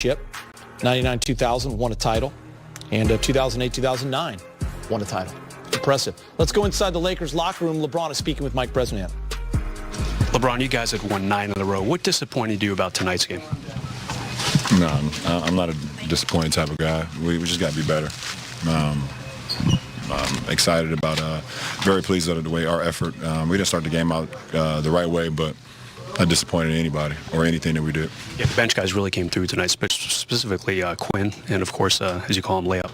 99-2000 won a title, and 2008-2009 won a title. Impressive. Let's go inside the Lakers locker room. LeBron is speaking with Mike Bresnahan. LeBron, you guys had won 9 in a row. What disappointed you about tonight's game? No, I'm not a disappointed type of guy. We just got to be better. I'm excited about, very pleased with the way our effort. We didn't start the game out the right way, but not disappointed in anybody or anything that we did. Yeah, the bench guys really came through tonight, specifically Quinn and, of course, as you call him, Layup.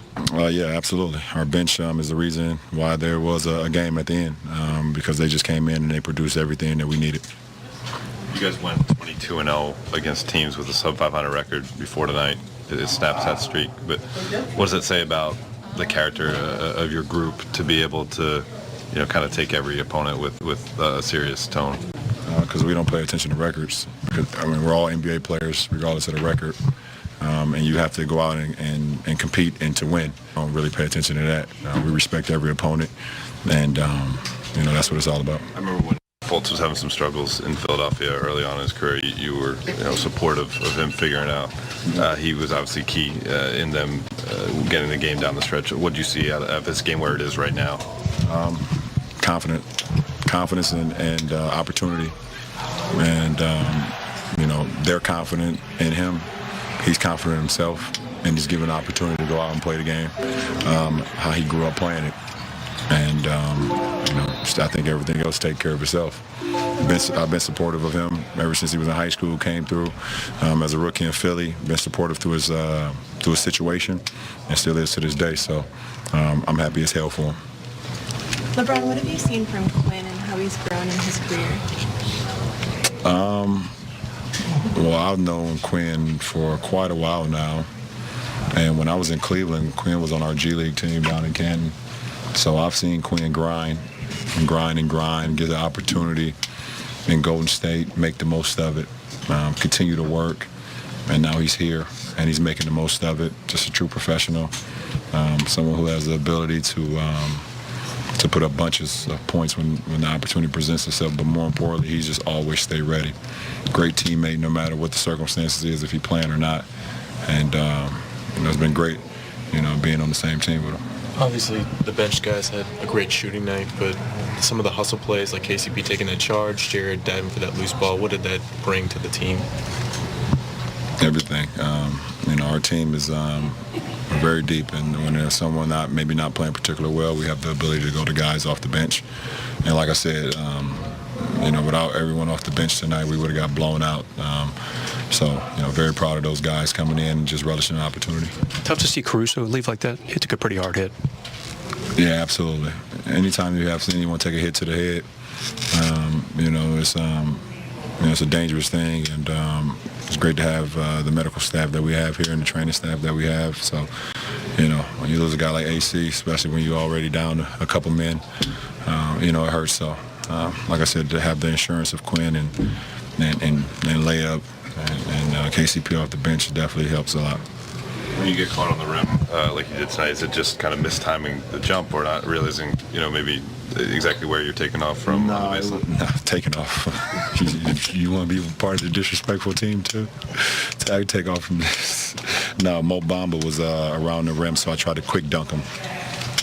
Yeah, absolutely. Our bench is the reason why there was a game at the end, because they just came in and they produced everything that we needed. You guys went 22-0 against teams with a sub-500 record before tonight. It snaps that streak. But what does it say about the character of your group to be able to, kind of take every opponent with a serious tone? Because we don't pay attention to records. We're all NBA players, regardless of the record. And you have to go out and compete and to win. Don't really pay attention to that. We respect every opponent, and that's what it's all about. I remember when Fultz was having some struggles in Philadelphia early on in his career. You were supportive of him figuring out. He was obviously key in them getting the game down the stretch. What do you see out of this game where it is right now? Confidence and opportunity, and they're confident in him. He's confident in himself, and he's given an opportunity to go out and play the game how he grew up playing it. And I think everything else take care of itself. I've been supportive of him ever since he was in high school. Came through as a rookie in Philly. Been supportive through his situation, and still is to this day. So I'm happy as hell for him. LeBron, what have you seen from Quinn and how he's grown in his career? Well, I've known Quinn for quite a while now. And when I was in Cleveland, Quinn was on our G League team down in Canton. So I've seen Quinn grind, get the opportunity in Golden State, make the most of it, continue to work. And now he's here, and he's making the most of it. Just a true professional, someone who has the ability to put up bunches of points when the opportunity presents itself. But more importantly, he's just always stay ready. Great teammate, no matter what the circumstances is, if he's playing or not. And it's been great, being on the same team with him. Obviously, the bench guys had a great shooting night, but some of the hustle plays, like KCP taking that charge, Jared diving for that loose ball, what did that bring to the team? Everything. Our team is very deep, and when there's someone maybe not playing particularly well, we have the ability to go to guys off the bench. And like I said, without everyone off the bench tonight, we would have got blown out. Very proud of those guys coming in and just relishing the opportunity. Tough to see Caruso leave like that. He took a pretty hard hit. Yeah, absolutely. Anytime you have anyone take a hit to the head, it's a dangerous thing, and it's great to have the medical staff that we have here and the training staff that we have. So, when you lose a guy like AC, especially when you're already down a couple men, it hurts. So, like I said, to have the insurance of Quinn and Layup and KCP off the bench definitely helps a lot. When you get caught on the rim like you did tonight, is it just kind of mistiming the jump or not realizing, maybe exactly where you're taking off from? No, taking off. you want to be part of the disrespectful team too? Take off from this. No, Mo Bamba was around the rim, so I tried to quick dunk him.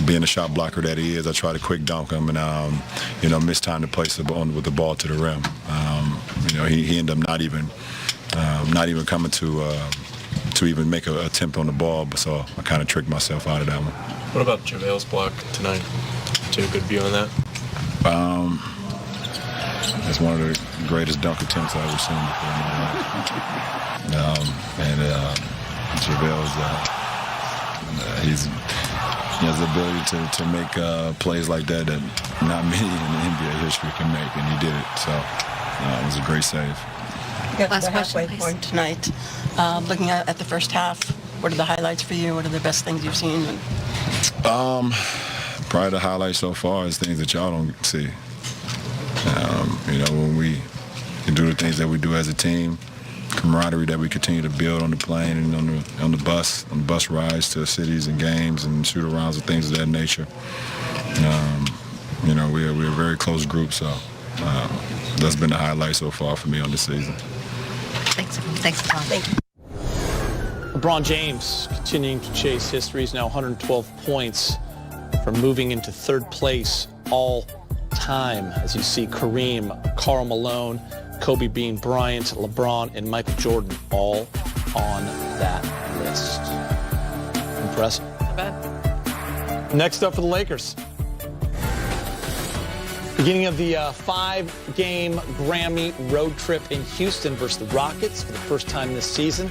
Being the shot blocker that he is, I tried to quick dunk him and mistimed the place with the ball to the rim. He ended up not even coming to even make an attempt on the ball, so I kind of tricked myself out of that one. What about JaVale's block tonight? Did you have a good view on that? It's one of the greatest dunk attempts I've ever seen before. JaVale's he has the ability to make plays like that not many in the NBA history can make, and he did it. So it was a great save. Last halfway point tonight. Looking at the first half, what are the highlights for you? What are the best things you've seen? Probably the highlights so far is things that y'all don't see. When we can do the things that we do as a team, camaraderie that we continue to build on the plane and on the bus rides to cities and games and shoot-arounds and things of that nature. We're a very close group, so that's been the highlight so far for me on this season. Thanks, Tom. Thank you. LeBron James continuing to chase history. He's now 112 points from moving into third place all time. As you see, Kareem, Karl Malone, Kobe Bean Bryant, LeBron, and Michael Jordan all on that list. Impressive. Not bad. Next up for the Lakers. Beginning of the 5-game Grammy road trip in Houston versus the Rockets for the first time this season.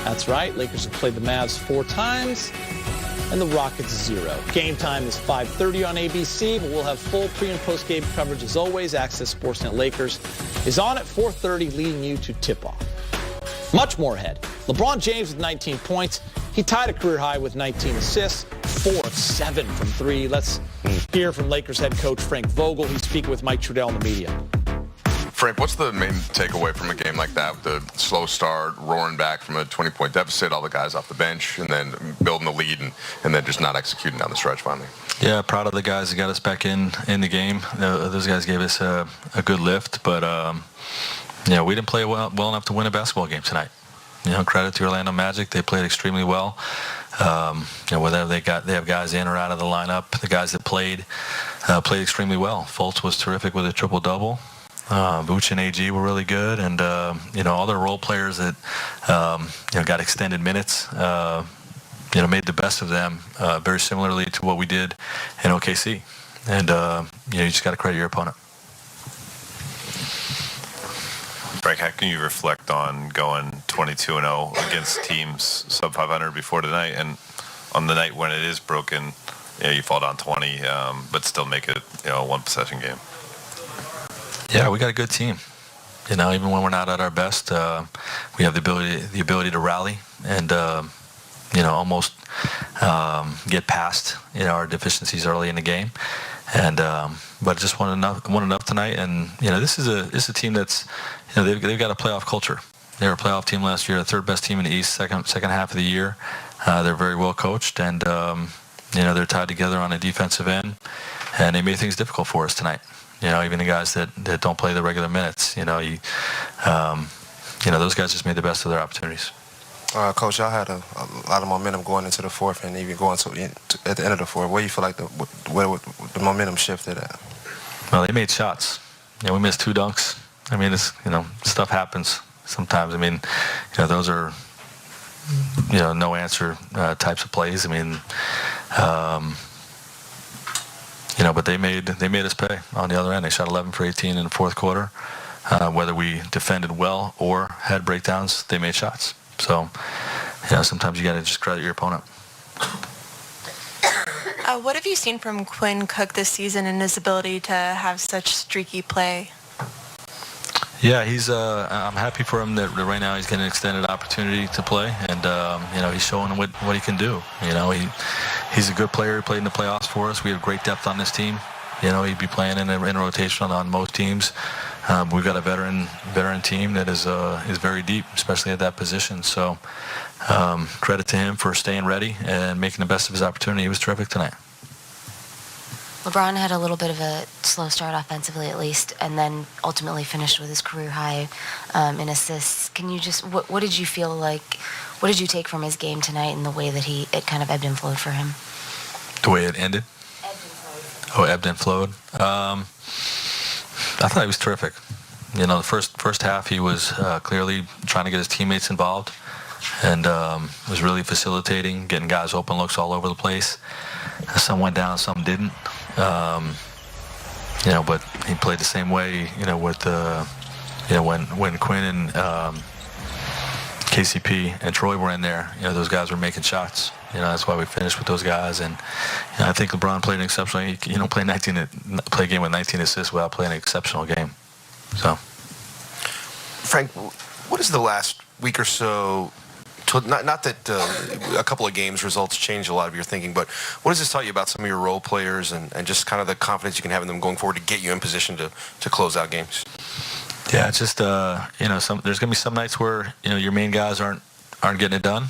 That's right, Lakers have played the Mavs 4 times and the Rockets 0. Game time is 5:30 on ABC, but we'll have full pre- and post-game coverage as always. Access Sportsnet Lakers is on at 4:30, leading you to tip-off. Much more ahead. LeBron James with 19 points. He tied a career high with 19 assists, 4 of 7 from 3. Let's hear from Lakers head coach Frank Vogel. He's speaking with Mike Trudell in the media. Frank, what's the main takeaway from a game like that, with the slow start, roaring back from a 20-point deficit, all the guys off the bench, and then building the lead, and then just not executing down the stretch finally? Yeah, proud of the guys that got us back in the game. Those guys gave us a good lift, but we didn't play well enough to win a basketball game tonight. Credit to Orlando Magic, they played extremely well. Whether they have guys in or out of the lineup, the guys that played extremely well. Fultz was terrific with a triple-double. Vooch and AG were really good, and all their role players that got extended minutes, made the best of them, very similarly to what we did in OKC. And you just got to credit your opponent. Frank, how can you reflect on going 22-0 against teams sub 500 before tonight, and on the night when it is broken, you fall down 20, but still make it a one-possession game? Yeah, we got a good team. Even when we're not at our best, we have the ability to rally and almost get past our deficiencies early in the game. And but just won enough tonight. And this is a team that's they've got a playoff culture. They were a playoff team last year, the third best team in the East, second half of the year. They're very well coached, and they're tied together on a defensive end, and they made things difficult for us tonight. Even the guys that don't play the regular minutes, those guys just made the best of their opportunities. Coach, y'all had a lot of momentum going into the fourth, and even going at the end of the fourth. Where do you feel like where the momentum shifted at? Well, they made shots. We missed 2 dunks. I mean, stuff happens sometimes. I mean, those are no answer types of plays. I mean, but they made us pay on the other end. They shot 11 for 18 in the fourth quarter. Whether we defended well or had breakdowns, they made shots. So, sometimes you got to just credit your opponent. What have you seen from Quinn Cook this season and his ability to have such streaky play? Yeah, I'm happy for him that right now he's getting an extended opportunity to play, and he's showing what he can do. He's a good player. He played in the playoffs for us. We have great depth on this team. He'd be playing in rotation on most teams. We've got a veteran team that is very deep, especially at that position. So credit to him for staying ready and making the best of his opportunity. He was terrific tonight. LeBron had a little bit of a slow start offensively, at least, and then ultimately finished with his career high in assists. Can you just what did you feel like? What did you take from his game tonight and the way that it kind of ebbed and flowed for him? The way it ended? Ebbed and flowed. I thought he was terrific. The first half he was clearly trying to get his teammates involved, and was really facilitating, getting guys open looks all over the place. Some went down, some didn't. But he played the same way. With when Quinn and KCP and Troy were in there, those guys were making shots. That's why we finished with those guys. And I think LeBron played an exceptional. You don't play a game with 19 assists without playing an exceptional game. So, Frank, what is the last week or so? Not that a couple of games results change a lot of your thinking, but what does this tell you about some of your role players and just kind of the confidence you can have in them going forward to get you in position to close out games? Yeah, it's just there's going to be some nights where your main guys aren't getting it done,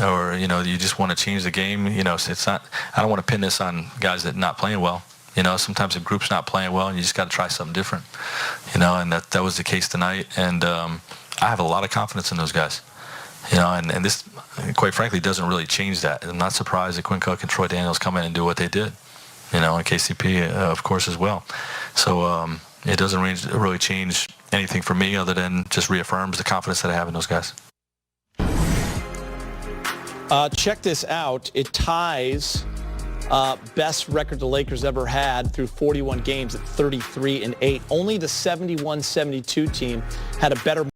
or you just want to change the game. It's not. I don't want to pin this on guys that not playing well. Sometimes the group's not playing well, and you just got to try something different. And that was the case tonight. And I have a lot of confidence in those guys. And this, quite frankly, doesn't really change that. I'm not surprised that Quinn Cook and Troy Daniels come in and do what they did, and KCP, of course, as well. So it doesn't really change anything for me other than just reaffirms the confidence that I have in those guys. Check this out. It ties best record the Lakers ever had through 41 games at 33-8. Only the 71-72 team had a better